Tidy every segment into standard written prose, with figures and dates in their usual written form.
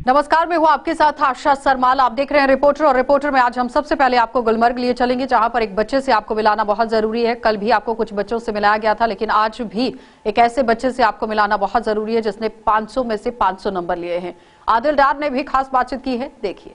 नमस्कार, मैं हूं आपके साथ आशा सरमाल। आप देख रहे हैं रिपोर्टर, और रिपोर्टर में आज हम सबसे पहले आपको गुलमर्ग लिए चलेंगे, जहां पर एक बच्चे से आपको मिलाना बहुत जरूरी है। कल भी आपको कुछ बच्चों से मिलाया गया था, लेकिन आज भी एक ऐसे बच्चे से आपको मिलाना बहुत जरूरी है जिसने 500 में से 500 नंबर लिए हैं। आदिल डार ने भी खास बातचीत की है, देखिए।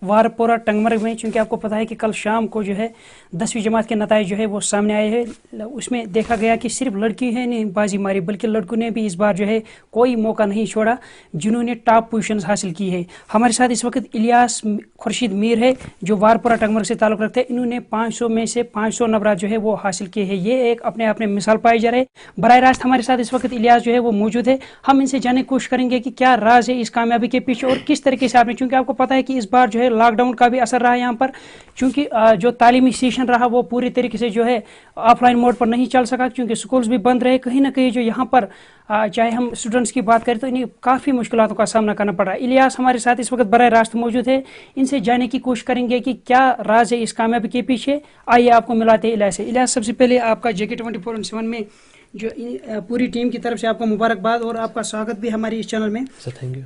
वारपोरा टंगमर्ग में, चूंकि आपको पता है कि कल शाम को जो है 10वीं जमात के नताइज जो है वो सामने आए हैं। उसमें देखा गया कि सिर्फ लड़की है नहीं बाजी मारी, बल्कि लड़कों ने भी इस बार जो है कोई मौका नहीं छोड़ा जिन्होंने टॉप पोजीशन हासिल की है। हमारे साथ इस वक्त इलियास खुर्शीद मीर है जो वारपोरा टंगमर्ग से ताल्लुक रखते हैं। इन्होंने 500 में से 500 नंबर जो है वो हासिल किए हैं। ये एक अपने आप में मिसाल पाई जा रही है। बराह रास्त हमारे साथ इस वक्त इलियास जो है वो मौजूद है। हम इनसे जानने की कोशिश करेंगे कि क्या राज है इस कामयाबी के पीछे और किस तरीके से आपने, चूंकि आपको पता है कि इस बार जो है लॉकडाउन का भी असर रहा है यहाँ पर, क्योंकि जो तालीमी सेशन रहा वो पूरी तरीके से जो है ऑफलाइन मोड पर नहीं चल सका, क्योंकि स्कूल्स भी बंद रहे। कहीं ना कहीं जो यहाँ पर चाहे हम स्टूडेंट्स की बात करें तो इन्हें काफ़ी मुश्किलों का सामना करना पड़ रहा है। इलियास हमारे साथ इस वक्त बराह रास्त मौजूद है। इनसे जानने की कोशिश करेंगे कि क्या राज है इस कामयाबी के पीछे। आइए आपको मिलाते हैं इलियास से। इलियास, सबसे पहले आपका JK 24/7 में जो पूरी टीम की तरफ से आपको मुबारकबाद और आपका स्वागत भी हमारे इस चैनल में। Sir thank you.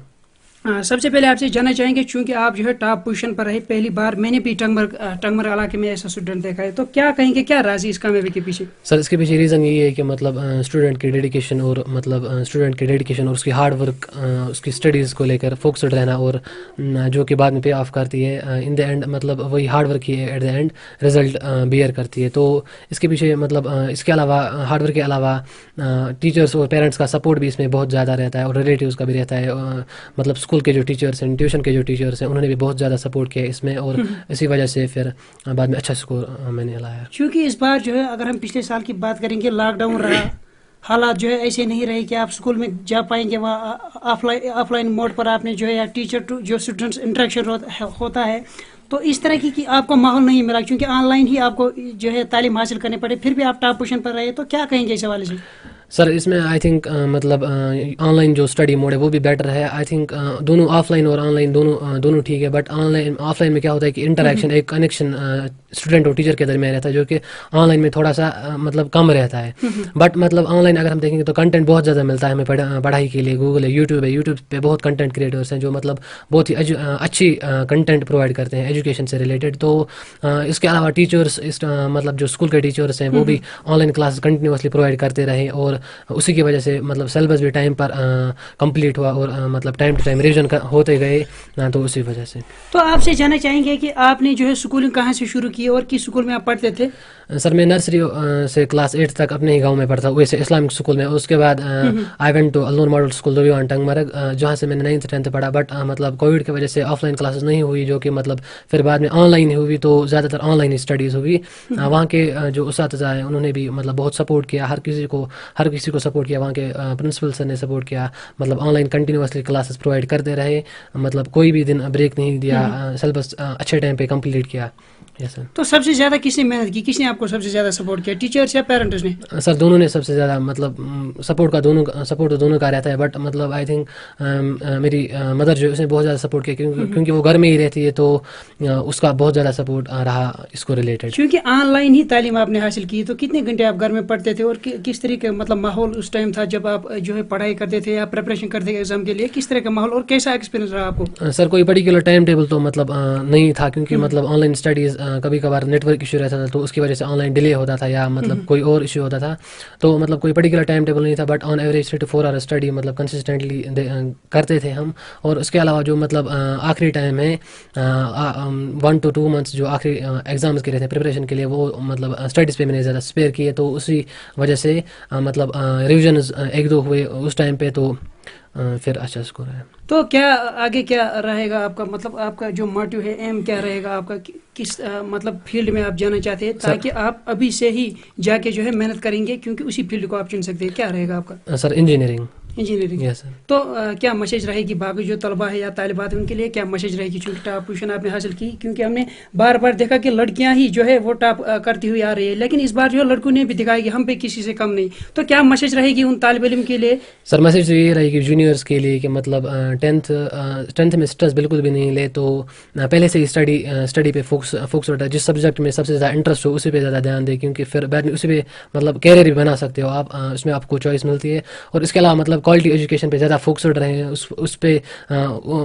सबसे पहले आपसे जानना चाहेंगे, चूंकि आप जो है टॉप पोजीशन पर रहे पहली बार, मैंने भी टंगमर्ग इलाके में ऐसा स्टूडेंट देखा है, तो क्या कहेंगे क्या राज है इस कामयाबी के पीछे? सर इसके पीछे रीज़न यही है कि मतलब स्टूडेंट की डेडिकेशन और उसकी हार्ड वर्क, उसकी स्टडीज़ को लेकर फोकस्ड रहना, और जो कि बाद में पे ऑफ करती है इन द एंड। मतलब वही हार्ड वर्क ही at the end result bear करती है। तो इसके पीछे मतलब इसके अलावा, हार्ड वर्क के अलावा टीचर्स और पेरेंट्स का सपोर्ट भी इसमें बहुत ज़्यादा रहता है, और रिलेटिव्स का भी रहता है। मतलब स्कूल के जो टीचर्स हैं, ट्यूशन के जो टीचर्स हैं, उन्होंने भी बहुत ज़्यादा सपोर्ट किया इसमें, और इसी वजह से फिर बाद में अच्छा स्कोर मैंने लाया। क्योंकि इस बार जो है अगर हम पिछले साल की बात करेंगे, लॉकडाउन रहा, हालात जो है ऐसे नहीं रहे कि आप स्कूल में जा पाएंगे। वहाँ ऑफलाइन मोड पर आपने जो है या टीचर टू जो स्टूडेंट्स इंटरेक्शन होता है, तो इस तरह की आपको माहौल नहीं मिला, क्योंकि ऑनलाइन ही आपको जो है तालीम हासिल करनी पड़े, फिर भी आप टॉप पोजीशन पर रहे। तो क्या कहेंगे इस हवाले से? सर इसमें आई थिंक मतलब ऑनलाइन जो स्टडी मोड है वो भी बेटर है। आई थिंक दोनों ऑफलाइन और ऑनलाइन दोनों ठीक है, बट ऑफलाइन में क्या होता है कि इंटरेक्शन, एक कनेक्शन स्टूडेंट और टीचर के दरमियान रहता है, जो कि ऑनलाइन में थोड़ा सा मतलब कम रहता है। बट मतलब ऑनलाइन अगर हम देखेंगे तो कंटेंट बहुत ज़्यादा मिलता है हमें पढ़ाई के लिए। गूगल है, यूट्यूब पे बहुत कंटेंट क्रिएटर्स हैं जो मतलब बहुत ही अच्छी कंटेंट प्रोवाइड करते हैं एजुकेशन से रिलेटेड। तो इसके अलावा टीचर्स, मतलब जो स्कूल के टीचर्स हैं वो भी ऑनलाइन क्लास कंटिन्यूसली प्रोवाइड करते रहे, और उसी की वजह से मतलब सिलेबस भी टाइम पर कंप्लीट हुआ, और मतलब टाइम टू टाइम रिवीजन होते गए, तो उसी वजह से। तो आपसे जानना चाहेंगे कि आपने जो है स्कूलिंग कहाँ से शुरू की और किस स्कूल में आप पढ़ते थे? सर मैं नर्सरी से क्लास 8 तक अपने ही गांव में पढ़ता, वैसे इस्लामिक स्कूल में। उसके बाद I went to Alnoor model school Dobiwan Tangmarg, जहाँ से मैंने 9th 10th पढ़ा। बट मतलब कोविड की वजह से ऑफलाइन क्लासेस नहीं हुई, जो कि मतलब फिर बाद में ऑनलाइन ही हुई, तो ज़्यादातर ऑनलाइन स्टडीज़ हुई। वहाँ के जो उस्ताद हैं उन्होंने भी मतलब बहुत सपोर्ट किया, हर किसी को सपोर्ट किया। वहाँ के प्रिंसिपल सर ने सपोर्ट किया, मतलब ऑनलाइन कंटिन्यूसली क्लासेस प्रोवाइड करते रहे, मतलब कोई भी दिन ब्रेक नहीं दिया, सिलेबस अच्छे टाइम पे कंप्लीट किया। Yes sir. तो सबसे ज़्यादा किसने मेहनत की, किसने आपको सबसे ज़्यादा सपोर्ट किया, टीचर्स या पेरेंट्स ने? सर दोनों ने सबसे ज़्यादा, मतलब सपोर्ट तो दोनों का रहता है, बट मतलब आई थिंक मेरी मदर जो है उसने बहुत ज़्यादा सपोर्ट किया, क्योंकि वो घर में ही रहती है, तो उसका बहुत ज़्यादा सपोर्ट रहा इसको रिलेटेड। क्योंकि ऑनलाइन ही तालीम आपने हासिल की, तो कितने घंटे आप घर में पढ़ते थे और किस तरीके मतलब माहौल उस टाइम था जब आप जो है पढ़ाई करते थे या प्रिपरेशन करते थे एग्जाम के लिए? किस तरह का माहौल और कैसा एक्सपीरियंस रहा आपको? सर कोई पर्टिकुलर टाइम टेबल तो मतलब नहीं था, क्योंकि मतलब ऑनलाइन स्टडीज़ कभी कभार नेटवर्क इशू रहता था, तो उसकी वजह से ऑनलाइन डिले होता था, या मतलब कोई और इशू होता था। तो मतलब कोई पर्टिकुलर टाइम टेबल नहीं था, but on average 3 to 4 hour study मतलब कंसिस्टेंटली करते थे हम। और उसके अलावा जो मतलब आखिरी टाइम है 1 to 2 months जो आखिरी एग्जाम्स के रहते हैं प्रिपरेशन के लिए, वो मतलब स्टडीज़ पे मैंने ज़्यादा स्पेयर किए, तो उसी वजह से मतलब रिविजन 1-2 हुए उस टाइम पे, तो फिर अच्छा स्कोर है। तो क्या आगे क्या रहेगा आपका, मतलब आपका जो मोटिव है, एम क्या रहेगा आपका, किस मतलब फील्ड में आप जाना चाहते हैं, ताकि आप अभी से ही जाके जो है मेहनत करेंगे, क्योंकि उसी फील्ड को आप चुन सकते हैं? क्या रहेगा आपका? Sir engineering. Yes sir. तो क्या मैसेज रहेगी बाकी जो तलबा है या तालिबात उनके लिए, क्या मैसेज रहेगी, चूंकि टॉप पोजीशन आपने हासिल की? क्योंकि हमने बार बार देखा कि लड़कियां ही जो है वो टॉप करती हुई आ रही है, लेकिन इस बार जो है लड़कों ने भी दिखाया कि हम पे किसी से कम नहीं। तो क्या मैसेज रहेगी उन तालिब इल्म के लिए? सर मैसेज तो ये रहेगी जूनियर्स के लिए कि मतलब 10th में स्ट्रेस बिल्कुल भी नहीं ले, तो पहले से ही स्टडी पे फोकस होता है। जिस सब्जेक्ट में सबसे ज़्यादा इंटरेस्ट हो उसी पे ज़्यादा ध्यान दे, क्योंकि फिर बाद में उसी पे मतलब कैरियर भी बना सकते हो आप, उसमें आपको चॉइस मिलती है। और इसके अलावा मतलब मतलब क्वालिटी एजुकेशन पे ज़्यादा फोकस्ड रहें, उस पे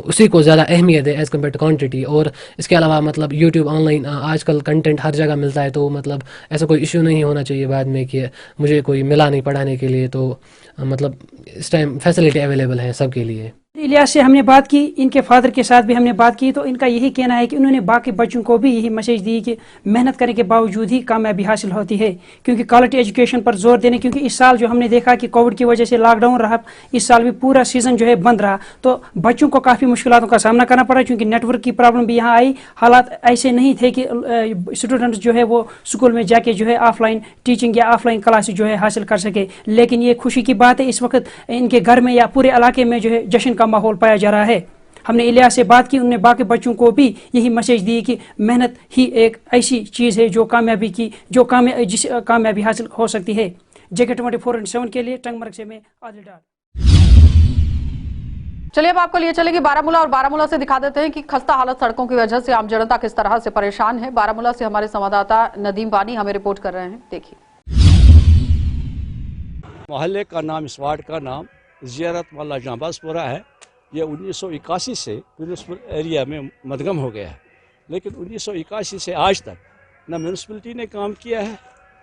उसी को ज़्यादा अहमियत है एज़ कम्पेयर टू क्वान्टिटी। और इसके अलावा मतलब यूट्यूब ऑनलाइन आजकल कंटेंट हर जगह मिलता है, तो मतलब ऐसा कोई इशू नहीं होना चाहिए बाद में कि मुझे कोई मिला नहीं पढ़ाने के लिए। तो मतलब इस टाइम फैसिलिटी अवेलेबल है सबके लिए। इलियास से हमने बात की, इनके फादर के साथ भी हमने बात की, तो इनका यही कहना है कि उन्होंने बाकी बच्चों को भी यही मैसेज दी कि मेहनत करने के बावजूद ही कामयाबी हासिल होती है, क्योंकि क्वालिटी एजुकेशन पर जोर देने, क्योंकि इस साल जो हमने देखा कि कोविड की वजह से लॉकडाउन रहा, इस साल भी पूरा सीजन जो है बंद रहा, तो बच्चों को काफ़ी मुश्किलों का सामना करना पड़ा, क्योंकि नेटवर्क की प्रॉब्लम भी यहाँ आई। हालात ऐसे नहीं थे कि स्टूडेंट्स जो है वो स्कूल में जाके जो है ऑफलाइन टीचिंग या ऑफलाइन क्लासेज जो है हासिल कर सके। लेकिन ये खुशी की बात है, इस वक्त इनके घर में या पूरे इलाके में जो है जश्न का माहौल पाया जा रहा है। हमने इलियास से बात की, उन्होंने बाकी बच्चों को भी यही मैसेज दी कि मेहनत ही एक ऐसी चीज़ है जो जिस कामयाबी हासिल हो सकती है। JK24/7 के लिए टंगमर्ग से मैं आदिल डार। चलिए अब आपको लिए चलेंगे बारामूला, और बारामूला से दिखा देते हैं कि खस्ता हालत सड़कों की वजह से आम जनता किस तरह से परेशान है। बारामूला से हमारे संवाददाता नदीम बानी हमें रिपोर्ट कर रहे हैं, देखिए। मोहल्ले का नाम, इस वार्ड का नाम ज़ियारत मोहल्ला जांबाजपुरा है। ये 1981 से म्यूनसिपल एरिया में मदगम हो गया है, लेकिन 1981 से आज तक न म्यूनसिपलिटी ने काम किया है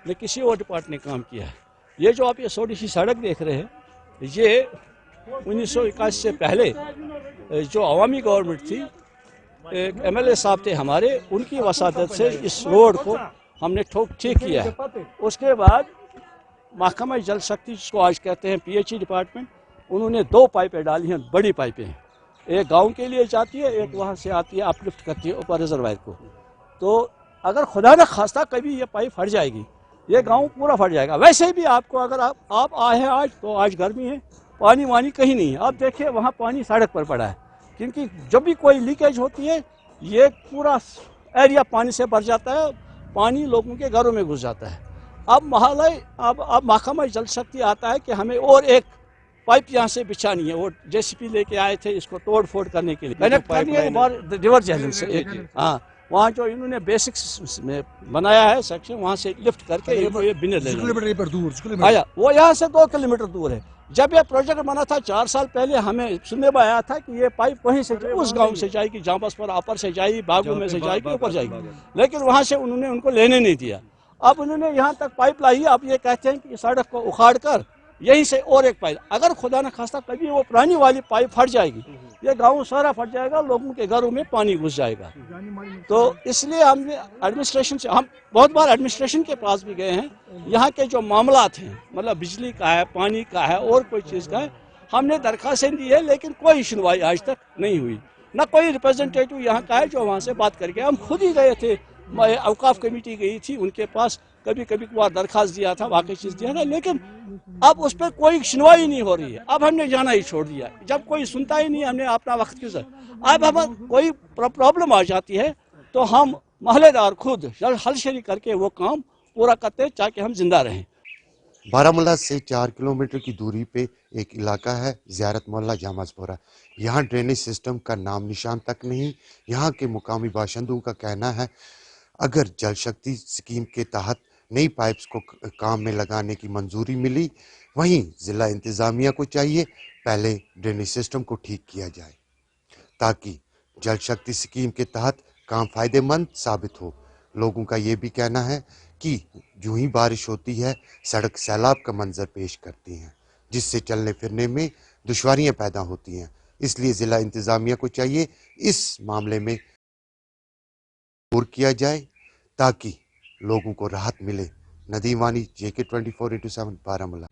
न किसी और डिपार्टमेंट ने काम किया है। ये जो आप ये छोटी सी सड़क देख रहे हैं, ये 1981 से पहले जो अवामी गवर्नमेंट थी, एक MLA साहब थे हमारे, उनकी वसादत से इस रोड को हमने ठीक किया है। उसके बाद महकमा जल शक्ति, जिसको आज कहते हैं PHE डिपार्टमेंट, उन्होंने 2 पाइपें डाली हैं, बड़ी पाइपें हैं। एक गांव के लिए जाती है, एक वहाँ से आती है, अपलिफ्ट करती है ऊपर रिजर्वायर को। तो अगर खुदा न खास्ता कभी ये पाइप फट जाएगी, ये गांव पूरा फट जाएगा। वैसे भी आपको अगर आप आए हैं आज, तो आज गर्मी है, पानी वानी कहीं नहीं है। आप देखिए वहाँ पानी सड़क पर पड़ा है, क्योंकि जब भी कोई लीकेज होती है ये पूरा एरिया पानी से भर जाता है, पानी लोगों के घरों में घुस जाता है। अब महकमा जल शक्ति आता है कि हमें और एक पाइप यहाँ से बिछानी है। वो JCB लेके आए थे इसको तोड़ फोड़ करने के लिए, कनेक्ट करनी है रिवर जहलम से एक। हाँ, वहाँ जो इन्होंने बेसिक्स में बनाया है सेक्शन, वहाँ से लिफ्ट करके ये बिने ले आया। वो यहाँ से 2 किलोमीटर दूर है। जब ये प्रोजेक्ट बना था 4 साल पहले, हमें सुनने में आया था कि ये पाइप वहीं से उस गांव से जाएगी, जांबाजपुरा अपर से जाएगी, बागू में से जाएगी, ऊपर जाएगी, लेकिन वहाँ से उन्होंने उनको लेने नहीं दिया। अब उन्होंने यहाँ तक पाइप लाई। अब ये कहते हैं कि सड़क को उखाड़ कर यहीं से और एक पाइप, अगर खुदा न खास्ता कभी वो पुरानी वाली पाइप फट जाएगी, ये गांव सारा फट जाएगा, लोगों के घरों में पानी घुस जाएगा। तो इसलिए हमने एडमिनिस्ट्रेशन से, हम बहुत बार एडमिनिस्ट्रेशन के पास भी गए हैं। यहाँ के जो मामलात हैं, मतलब बिजली का है, पानी का है, और कोई चीज़ का है, हमने दरखास्तें दी है, लेकिन कोई सुनवाई आज तक नहीं हुई। न कोई रिप्रेजेंटेटिव यहाँ का है जो वहाँ से बात करके, हम खुद ही गए थे, औकाफ कमेटी गई थी उनके पास, कभी दरखास्त दिया था, वाकई चीज़ दिया था, लेकिन अब उस पर कोई सुनवाई नहीं हो रही है। अब हमने जाना ही छोड़ दिया, जब कोई सुनता ही नहीं, हमने अपना वक्त क्यों सर। अब हम कोई प्रॉब्लम आ जाती है तो हम महल्लेदार खुद हलशरी करके वो काम पूरा करते हैं, ताकि हम जिंदा रहें। बारामूला से 4 किलोमीटर की दूरी पे एक इलाका है ज़ियारत मोहल्ला जांबाजपुरा। यहाँ ड्रेनेज सिस्टम का नाम निशान तक नहीं। यहाँ के मुकामी बाशिंदों का कहना है, अगर जल शक्ति स्कीम के तहत नई पाइप्स को काम में लगाने की मंजूरी मिली, वहीं ज़िला इंतज़ामिया को चाहिए पहले ड्रेनेज सिस्टम को ठीक किया जाए, ताकि जल शक्ति स्कीम के तहत काम फ़ायदेमंद साबित हो। लोगों का ये भी कहना है कि यूं ही बारिश होती है, सड़क सैलाब का मंजर पेश करती हैं, जिससे चलने फिरने में दुश्वारियां पैदा होती हैं। इसलिए ज़िला इंतज़ामिया को चाहिए इस मामले में गौर किया जाए, ताकि लोगों को राहत मिले। नदीम वानी, JK24/7 बारामूला।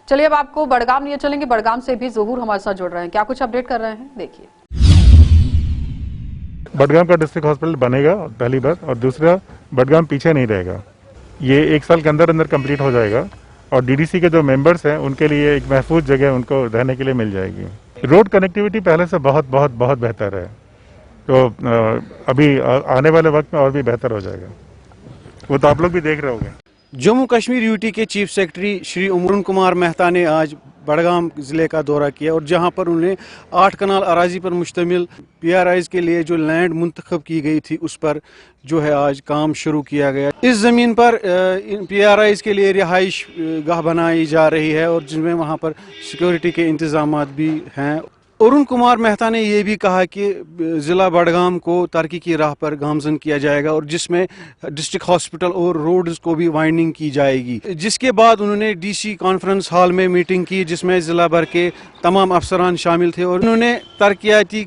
चलिए अब आपको बड़गाम लिए चलेंगे। बड़गाम से भी ज़हूर हमारे साथ जुड़ रहे हैं, क्या कुछ अपडेट कर रहे हैं, देखिए। बडगाम का डिस्ट्रिक्ट हॉस्पिटल बनेगा पहली बात, और दूसरा बडगाम पीछे नहीं रहेगा। ये 1 साल के अंदर अंदर कंप्लीट हो जाएगा, और DDC के जो मेंबर्स हैं उनके लिए एक महफूज जगह उनको रहने के लिए मिल जाएगी। रोड कनेक्टिविटी पहले से बहुत बहुत बहुत बेहतर है, तो अभी आने वाले वक्त में और भी बेहतर हो जाएगा, वो तो आप लोग भी देख रहे होंगे। जम्मू कश्मीर UT के चीफ सेक्रेटरी श्री उमरुन कुमार मेहता ने आज बड़गाम ज़िले का दौरा किया और जहां पर उन्होंने 8 कनाल अराजी पर मुश्तमिल PRIs के लिए जो लैंड मुंतखब की गई थी उस पर जो है आज काम शुरू किया गया। इस ज़मीन पर PRIs के लिए रिहाइश गाह बनाई जा रही है और जिनमें वहां पर सिक्योरिटी के इंतजाम भी हैं। अरुण कुमार मेहता ने यह भी कहा कि ज़िला बड़गाम को तरक्की की राह पर गामजन किया जाएगा और जिसमें डिस्ट्रिक्ट हॉस्पिटल और रोड्स को भी वाइंडिंग की जाएगी। जिसके बाद उन्होंने DC कॉन्फ्रेंस हॉल में मीटिंग की जिसमें ज़िला भर के तमाम अफसरान शामिल थे और उन्होंने तरक्याती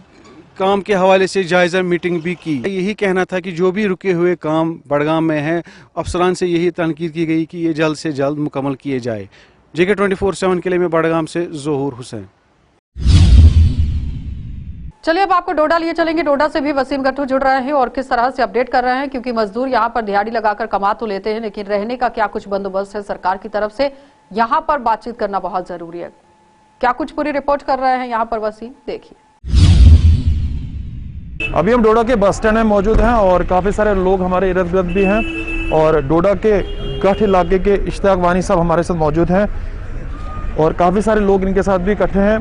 काम के हवाले से जायज़ा मीटिंग भी की। यही कहना था कि जो भी रुके हुए काम बड़गाम में हैं, अफसरान से यही तनकीद की गई कि ये जल्द से जल्द मुकम्मल किए जाए। JK 24/7 के लिए मैं बड़गाम से ज़ोहूर हुसैन। चलिए अब आपको डोडा लिए चलेंगे। डोडा से भी वसीम गट्टू जुड़ रहे हैं और किस तरह से अपडेट कर रहे हैं, क्योंकि मजदूर यहां पर दिहाड़ी लगाकर कमा तो लेते हैं लेकिन रहने का क्या कुछ बंदोबस्त है सरकार की तरफ से, यहां पर बातचीत करना बहुत जरूरी है। क्या कुछ पूरी रिपोर्ट कर रहे हैं यहां पर वसीम, देखिए। अभी हम डोडा के बस स्टैंड में मौजूद हैं और काफ़ी सारे लोग हमारे इर्द गिर्द भी हैं और डोडा के गठ इलाके के इश्तियाक वानी साहब हमारे साथ मौजूद हैं और काफ़ी सारे लोग इनके साथ भी इकट्ठे हैं।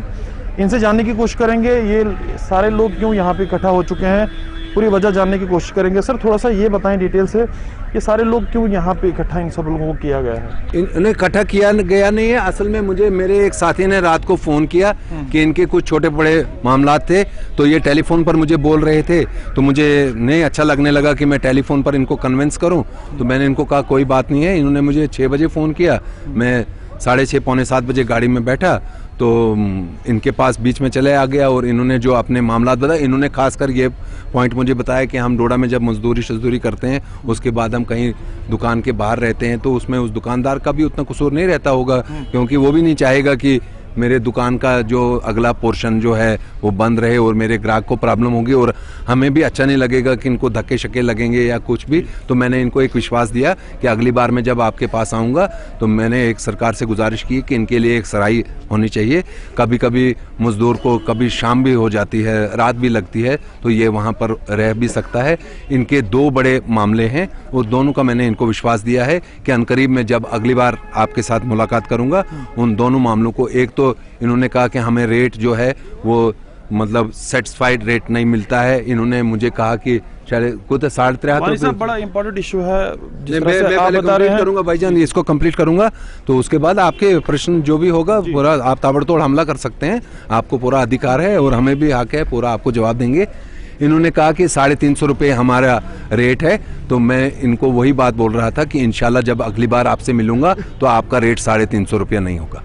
इनसे जानने की कोशिश करेंगे ये सारे लोग क्यों यहाँ पे इकट्ठा हो चुके हैं, पूरी वजह जानने की कोशिश करेंगे। सर थोड़ा सा ये बताएं डिटेल से कि सारे लोग क्यों यहाँ पे इकट्ठा इन सब लोगों को किया गया है। इन्हें इकट्ठा किया गया नहीं है, असल में मुझे मेरे एक साथी ने रात को फ़ोन किया कि इनके कुछ छोटे बड़े मामला थे तो ये टेलीफोन पर मुझे बोल रहे थे तो मुझे नहीं अच्छा लगने लगा कि मैं टेलीफोन पर इनको कन्विंस करूं। तो मैंने इनको कहा कोई बात नहीं है। इन्होंने मुझे 6 बजे फ़ोन किया, मैं 6:30 पौने 7 बजे गाड़ी में बैठा तो इनके पास बीच में चले आ गया और इन्होंने जो अपने मामला बताए, इन्होंने खासकर ये पॉइंट मुझे बताया कि हम डोडा में जब मजदूरी करते हैं उसके बाद हम कहीं दुकान के बाहर रहते हैं तो उसमें उस दुकानदार का भी उतना कसूर नहीं रहता होगा क्योंकि वो भी नहीं चाहेगा कि मेरे दुकान का जो अगला पोर्शन जो है वो बंद रहे और मेरे ग्राहक को प्रॉब्लम होगी और हमें भी अच्छा नहीं लगेगा कि इनको धक्के शक्के लगेंगे या कुछ भी। तो मैंने इनको एक विश्वास दिया कि अगली बार मैं जब आपके पास आऊँगा तो मैंने एक सरकार से गुजारिश की कि इनके लिए एक सराई होनी चाहिए। कभी कभी मजदूर को कभी शाम भी हो जाती है, रात भी लगती है तो ये वहाँ पर रह भी सकता है। इनके 2 बड़े मामले हैं, वो दोनों का मैंने इनको विश्वास दिया है कि अनकरीब मैं जब अगली बार आपके साथ मुलाकात करूँगा उन दोनों मामलों को, एक तो इन्होंने कहा कि हमें रेट जो है वो मतलब सेटिस्फाइड रेट नहीं मिलता है। इन्होंने मुझे कहा कि शायद कुछ 3.5 बड़ा इंपॉर्टेंट इशू है मैं पहले कंप्लीट करूंगा भाईजान, इसको कंप्लीट करूंगा तो उसके बाद आपके प्रश्न जो भी होगा पूरा आप ताबड़तोड़ हमला कर सकते हैं, आपको पूरा अधिकार है और हमें भी हक है, पूरा आपको जवाब देंगे। इन्होंने कहा कि 350 रुपये हमारा रेट है तो मैं इनको वही बात बोल रहा था कि इंशाल्लाह जब अगली बार आपसे मिलूंगा तो आपका रेट 350 रुपया नहीं होगा।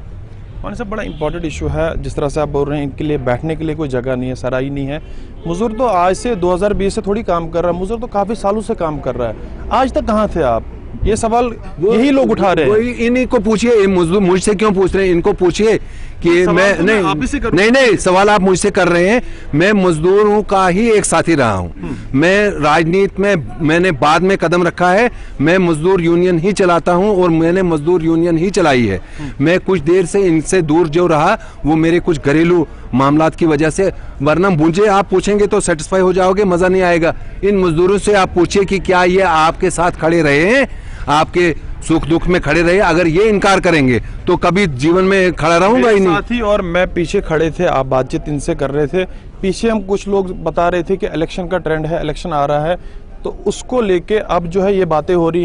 मानी साहब बड़ा इंपॉर्टेंट इशू है, जिस तरह से आप बोल रहे हैं इनके लिए बैठने के लिए कोई जगह नहीं है, सराई नहीं है। मजदूर तो आज से 2020 से थोड़ी काम कर रहा है, मजदूर तो काफ़ी सालों से काम कर रहा है, आज तक कहाँ थे आप? ये सवाल यही लोग उठा रहे हैं। इन्हीं को पूछिए, मुझसे क्यों पूछ रहे हैं, इनको पूछिए कि मैं नहीं सवाल आप मुझसे कर रहे हैं। मैं मजदूरों का ही एक साथी रहा हूं। मैं राजनीति में मैंने बाद में कदम रखा है, मैं मजदूर यूनियन ही चलाता हूं और मैंने मजदूर यूनियन ही चलाई है। मैं कुछ देर से इनसे दूर जो रहा वो मेरे कुछ घरेलू मामलात की वजह से, वरना मुझे आप पूछेंगे तो सेटिस्फाई हो जाओगे, मजा नहीं आएगा। इन मजदूरों से आप पूछिए कि क्या ये आपके साथ खड़े रहे हैं, आपके सुख दुख में खड़े रहे। अगर ये इनकार करेंगे तो कभी जीवन में खड़ा रहूंगा ही नहीं। साथी और मैं पीछे खड़े थे, आप बातचीत इनसे कर रहे थे, पीछे हम कुछ लोग बता रहे थे कि इलेक्शन का ट्रेंड है, इलेक्शन आ रहा है तो उसको लेके अब जो है ये बातें हो रही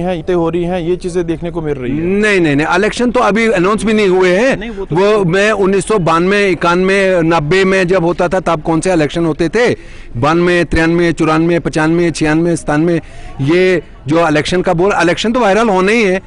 हैं, ये चीजें देखने को मिल रही है। नहीं, इलेक्शन तो अभी अनाउंस भी नहीं हुए हैं। वो मैं 1992, 91, 90 में जब होता था तब कौन से इलेक्शन होते थे? 92, 93, 94, 95, 96, 97 ये जो इलेक्शन का बोल, इलेक्शन तो वायरल होने ही है।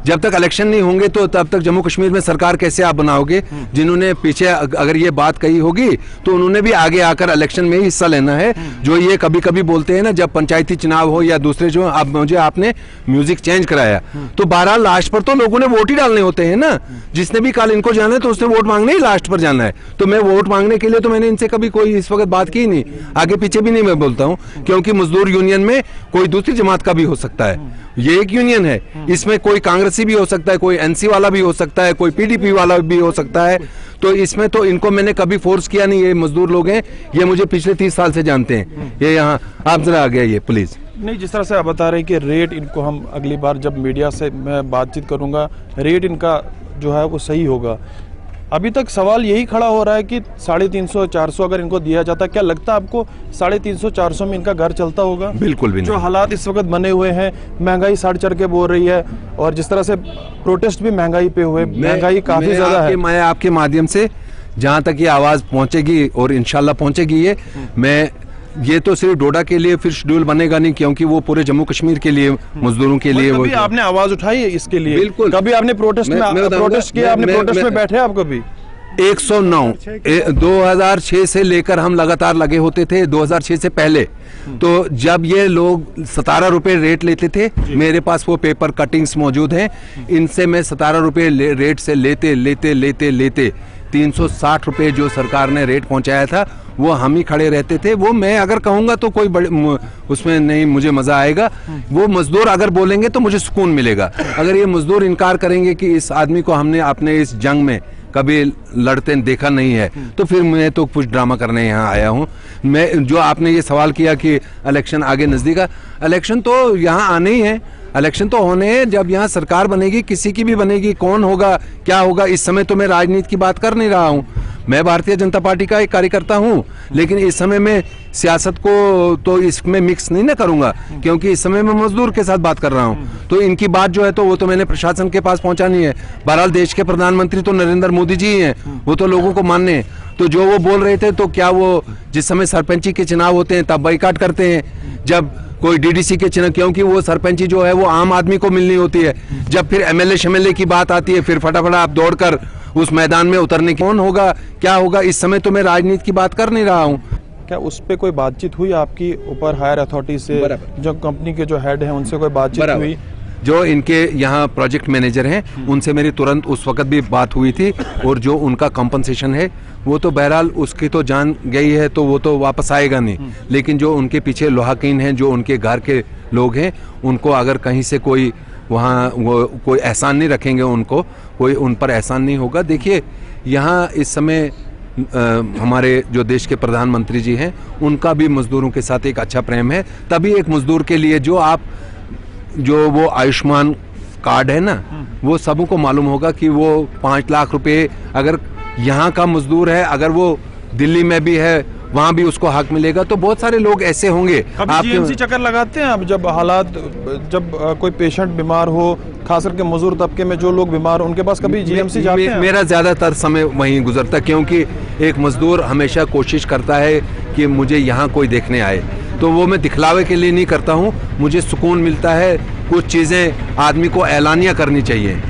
जब तक इलेक्शन नहीं होंगे तो तब तक जम्मू कश्मीर में सरकार कैसे आप बनाओगे? जिन्होंने पीछे अगर ये बात कही होगी तो उन्होंने भी आगे आकर इलेक्शन में ही हिस्सा लेना है। जो ये कभी कभी बोलते हैं ना, जब पंचायती चुनाव हो या दूसरे जो, अब मुझे आपने म्यूजिक चेंज कराया तो 12 लास्ट पर तो लोगों ने वोट ही डालने होते हैं ना। जिसने भी कल इनको जाना है तो उसने वोट मांगने ही लास्ट पर जाना है। तो मैं वोट मांगने के लिए तो मैंने इनसे कभी कोई इस वक्त बात की नहीं, आगे पीछे भी नहीं मैं बोलता हूँ, क्योंकि मजदूर यूनियन में कोई दूसरी जमात का भी हो सकता है। ये एक यूनियन है, इसमें कोई कांग्रेसी भी हो सकता है, कोई एनसी वाला भी हो सकता है, कोई पीडीपी वाला भी हो सकता है। तो इसमें तो इनको मैंने कभी फोर्स किया नहीं। ये मजदूर लोग हैं, ये मुझे पिछले 30 साल से जानते हैं। ये यहाँ आप जरा आ गया ये प्लीज। नहीं, जिस तरह से आप बता रहे हैं कि रेट इनको हम अगली बार जब मीडिया से मैं बातचीत करूंगा रेट इनका जो है वो सही होगा, अभी तक सवाल यही खड़ा हो रहा है कि 350-400 अगर इनको दिया जाता, क्या लगता है आपको 350-400 में इनका घर चलता होगा? बिल्कुल भी नहीं। जो हालात इस वक्त बने हुए हैं, महंगाई साढ़ चढ़ के बोल रही है, और जिस तरह से प्रोटेस्ट भी महंगाई पे हुए, महंगाई काफी ज्यादा है। मैं आपके माध्यम से जहां तक ये आवाज पहुंचेगी और इंशाल्लाह पहुंचेगी, ये तो सिर्फ डोडा के लिए फिर शेड्यूल बनेगा नहीं, क्योंकि वो पूरे जम्मू कश्मीर के लिए मजदूरों के लिए। कभी आपने आवाज उठाई है इसके लिए? बिल्कुल। कभी आपने प्रोटेस्ट किया? आपने प्रोटेस्ट में बैठे आप कभी? 109 2006 से लेकर हम लगातार लगे होते थे, 2006 से पहले। तो जब ये लोग 17 रुपए रेट लेते थे, मेरे पास वो पेपर कटिंग्स मौजूद हैं, इनसे मैं 17 रुपए रेट से लेते लेते लेते लेते 360 रुपए जो सरकार ने रेट पहुंचाया था, वो हम ही खड़े रहते थे। वो मैं अगर कहूंगा तो कोई बड़े उसमें नहीं मुझे मजा आएगा, वो मजदूर अगर बोलेंगे तो मुझे सुकून मिलेगा। अगर ये मजदूर इनकार करेंगे कि इस आदमी को हमने अपने इस जंग में कभी लड़ते देखा नहीं है, तो फिर मैं तो कुछ ड्रामा करने यहाँ आया हूँ। मैं जो आपने ये सवाल किया कि इलेक्शन आगे नजदीक है, इलेक्शन तो यहाँ आने ही है, इलेक्शन तो होने हैं। जब यहाँ सरकार बनेगी, किसी की भी बनेगी, कौन होगा क्या होगा, इस समय तो मैं राजनीति की बात कर नहीं रहा हूँ। मैं भारतीय जनता पार्टी का एक कार्यकर्ता हूँ, लेकिन इस समय मैं सियासत को तो इसमें मिक्स नहीं ना करूंगा, क्योंकि इस समय मैं मजदूर के साथ बात कर रहा हूँ। तो इनकी बात जो है तो वो तो मैंने प्रशासन के पास पहुंचानी है। बहरहाल देश के प्रधानमंत्री तो नरेंद्र मोदी जी ही हैं, वो तो लोगों को मानने हैं। तो जो वो बोल रहे थे, तो क्या वो जिस समय सरपंची के चुनाव होते हैं तब बाइकाट करते हैं, जब कोई डीडीसी के चुनाव, क्योंकि वो सरपंची जो है वो आम आदमी को मिलनी होती है। जब फिर एमएलए की बात आती है, फिर फटाफट आप दौड़कर उस मैदान में उतरने की, कौन होगा क्या होगा, इस समय तो मैं राजनीति की बात कर नहीं रहा हूँ। क्या उस पे कोई बातचीत हुई आपकी ऊपर हायर अथॉरिटी से, जो कंपनी के जो हेड हैं उनसे कोई बातचीत हुई? जो इनके यहाँ प्रोजेक्ट मैनेजर हैं, उनसे मेरी तुरंत उस वक्त भी बात हुई थी, और जो उनका कंपनसेशन है वो तो बहरहाल उसकी तो जान गई है, तो वो तो वापस आएगा नहीं। लेकिन जो उनके पीछे लोहाकीन हैं, जो उनके घर के लोग हैं, उनको अगर कहीं से कोई वहाँ वो कोई एहसान नहीं रखेंगे, उनको कोई उन पर एहसान नहीं होगा। देखिए यहाँ इस समय हमारे जो देश के प्रधानमंत्री जी हैं, उनका भी मजदूरों के साथ एक अच्छा प्रेम है। तभी एक मजदूर के लिए जो वो आयुष्मान कार्ड है ना, वो सबों को मालूम होगा कि वो 5 लाख रुपए, अगर यहाँ का मजदूर है, अगर वो दिल्ली में भी है, वहाँ भी उसको हक मिलेगा। तो बहुत सारे लोग ऐसे होंगे। आप जीएमसी चक्कर लगाते हैं आप, जब कोई पेशेंट बीमार हो, खास करके मजदूर तबके में जो लोग बीमार हो, उनके पास कभी जीएमसी जाते हैं? मेरा ज्यादातर समय वहीं गुजरता, क्योंकि एक मजदूर हमेशा कोशिश करता है कि मुझे यहाँ कोई देखने आए, तो वो मैं दिखलावे के लिए नहीं करता हूँ। मुझे सुकून मिलता है। कुछ चीज़ें आदमी को ऐलानिया करनी चाहिए,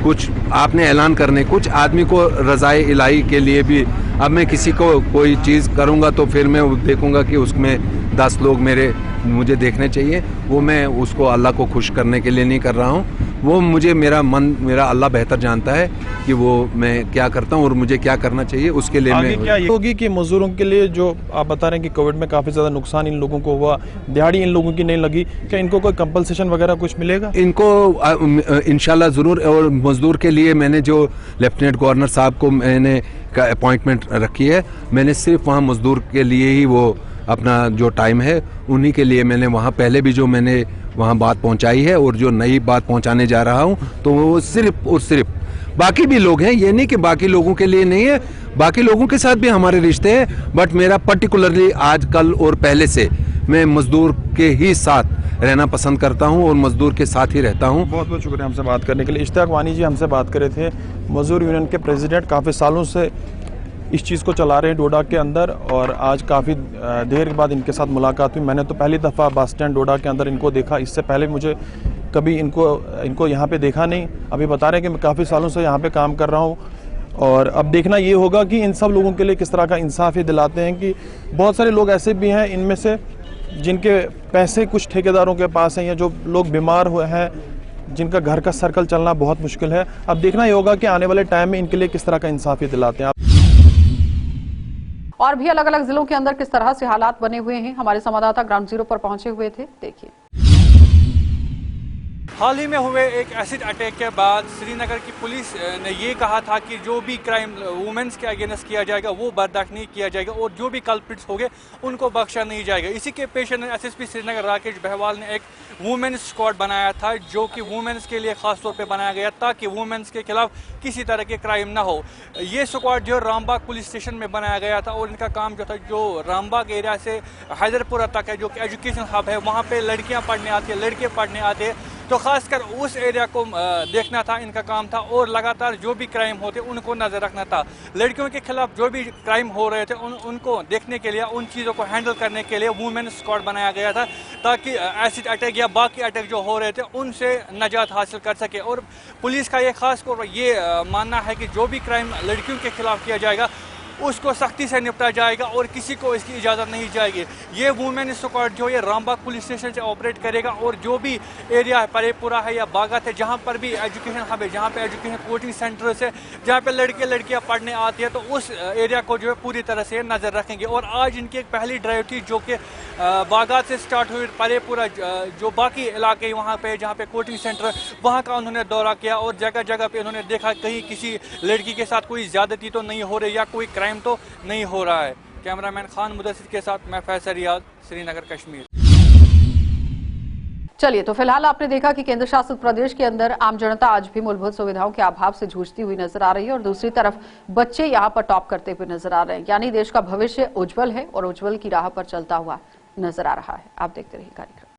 कुछ आपने ऐलान करने, कुछ आदमी को रज़ाए इलाही के लिए भी। अब मैं किसी को कोई चीज़ करूँगा तो फिर मैं देखूँगा कि उसमें 10 लोग मुझे देखने चाहिए, वो मैं उसको अल्लाह को खुश करने के लिए नहीं कर रहा हूँ। वो मेरा अल्लाह बेहतर जानता है कि वो मैं क्या करता हूँ और मुझे क्या करना चाहिए, उसके लिए आगे क्या ये होगी कि मजदूरों के लिए, जो आप बता रहे हैं कि कोविड में काफ़ी ज़्यादा नुकसान इन लोगों को हुआ, दिहाड़ी इन लोगों की नहीं लगी, क्या इनको कोई कंपनसेशन वगैरह कुछ मिलेगा? इनको इंशाल्लाह ज़रूर। और मजदूर के लिए मैंने जो लेफ्टिनेंट गवर्नर साहब को मैंने का अपॉइंटमेंट रखी है, मैंने सिर्फ वहाँ मजदूर के लिए ही वो अपना जो टाइम है उन्हीं के लिए मैंने वहाँ पहले भी जो मैंने वहाँ बात पहुँचाई है, और जो नई बात पहुँचाने जा रहा हूँ, तो वो सिर्फ और सिर्फ, बाकी भी लोग हैं, ये नहीं कि बाकी लोगों के लिए नहीं है, बाकी लोगों के साथ भी हमारे रिश्ते हैं, बट मेरा पर्टिकुलरली आज कल और पहले से मैं मजदूर के ही साथ रहना पसंद करता हूं और मजदूर के साथ ही रहता हूं। बहुत बहुत शुक्रिया हमसे बात करने के लिए। इश्तियाक वानी जी हमसे बात कर रहे थे, मजदूर यूनियन के प्रेसिडेंट, काफ़ी सालों से इस चीज़ को चला रहे हैं डोडा के अंदर, और आज काफ़ी देर के बाद इनके साथ मुलाकात हुई। मैंने तो पहली दफ़ा बस स्टैंड डोडा के अंदर इनको देखा, इससे पहले मुझे कभी इनको यहाँ पे देखा नहीं। अभी बता रहे हैं कि मैं काफ़ी सालों से यहाँ पे काम कर रहा हूँ, और अब देखना ये होगा कि इन सब लोगों के लिए किस तरह का इंसाफ ये दिलाते हैं। कि बहुत सारे लोग ऐसे भी हैं इनमें से जिनके पैसे कुछ ठेकेदारों के पास हैं, या जो लोग बीमार हुए हैं, जिनका घर का सर्कल चलना बहुत मुश्किल है। अब देखना ये होगा कि आने वाले टाइम में इनके लिए किस तरह का इंसाफ ये दिलाते हैं। और भी अलग अलग जिलों के अंदर किस तरह से हालात बने हुए हैं, हमारे संवाददाता ग्राउंड जीरो पर पहुंचे हुए थे, देखिए। हाल ही में हुए एक एसिड अटैक के बाद श्रीनगर की पुलिस ने ये कहा था कि जो भी क्राइम वुमेन्स के अगेंस्ट किया जाएगा वो बर्दाश्त नहीं किया जाएगा और जो भी कल्प्रिट्स होंगे उनको बख्शा नहीं जाएगा। इसी के पेश नज़र एसएसपी श्रीनगर राकेश बहवाल ने एक वुमेन्स स्क्वाड बनाया था जो कि वुमेन्स के लिए ख़ास तौर पे बनाया गया ताकि वुमेन्स के खिलाफ किसी तरह के क्राइम ना हो। ये स्क्वाड जो रामबाग पुलिस स्टेशन में बनाया गया था और इनका काम जो था जो रामबाग एरिया से हैदरपुरा तक है जो कि एजुकेशन हब है, वहाँ पर लड़कियाँ पढ़ने आती है, लड़के पढ़ने आते हैं, तो खासकर उस एरिया को देखना था इनका काम था और लगातार जो भी क्राइम होते उनको नजर रखना था। लड़कियों के खिलाफ जो भी क्राइम हो रहे थे उनको देखने के लिए, उन चीज़ों को हैंडल करने के लिए वुमेन स्क्वाड बनाया गया था ताकि एसिड अटैक या बाकी अटैक जो हो रहे थे उनसे नजात हासिल कर सके। और पुलिस का ये खास कर ये मानना है कि जो भी क्राइम लड़कियों के खिलाफ किया जाएगा उसको सख्ती से निपटा जाएगा और किसी को इसकी इजाज़त नहीं जाएगी। ये वुमेन स्क्वाड जो ये रामबाग पुलिस स्टेशन से ऑपरेट करेगा और जो भी एरिया है, परेपुरा है या बागत है, जहाँ पर भी एजुकेशन हब है, जहाँ पे एजुकेशन कोचिंग सेंटर्स है, जहाँ पे लड़के लड़कियाँ पढ़ने आती है, तो उस एरिया को जो है पूरी तरह से नज़र रखेंगे। और आज इनकी एक पहली ड्राइव थी जो कि बागत से स्टार्ट हुई, परेपुरा जो बाकी इलाके वहाँ पे जहाँ पे कोचिंग सेंटर वहाँ का उन्होंने दौरा किया और जगह जगह पे उन्होंने देखा कहीं किसी लड़की के साथ कोई ज़्यादती तो नहीं हो रही या कोई क्राइम तो नहीं हो रहा है। कैमरामैन खान मुदस्सिर के साथ मैं फैसल रियाज, श्रीनगर कश्मीर। चलिए, तो फिलहाल आपने देखा कि केंद्र शासित प्रदेश के अंदर आम जनता आज भी मूलभूत सुविधाओं के अभाव से जूझती हुई नजर आ रही है और दूसरी तरफ बच्चे यहां पर टॉप करते हुए नजर आ रहे हैं, यानी देश का भविष्य उज्जवल है और उज्जवल की राह पर चलता हुआ नजर आ रहा है। आप देखते रहिए कार्यक्रम।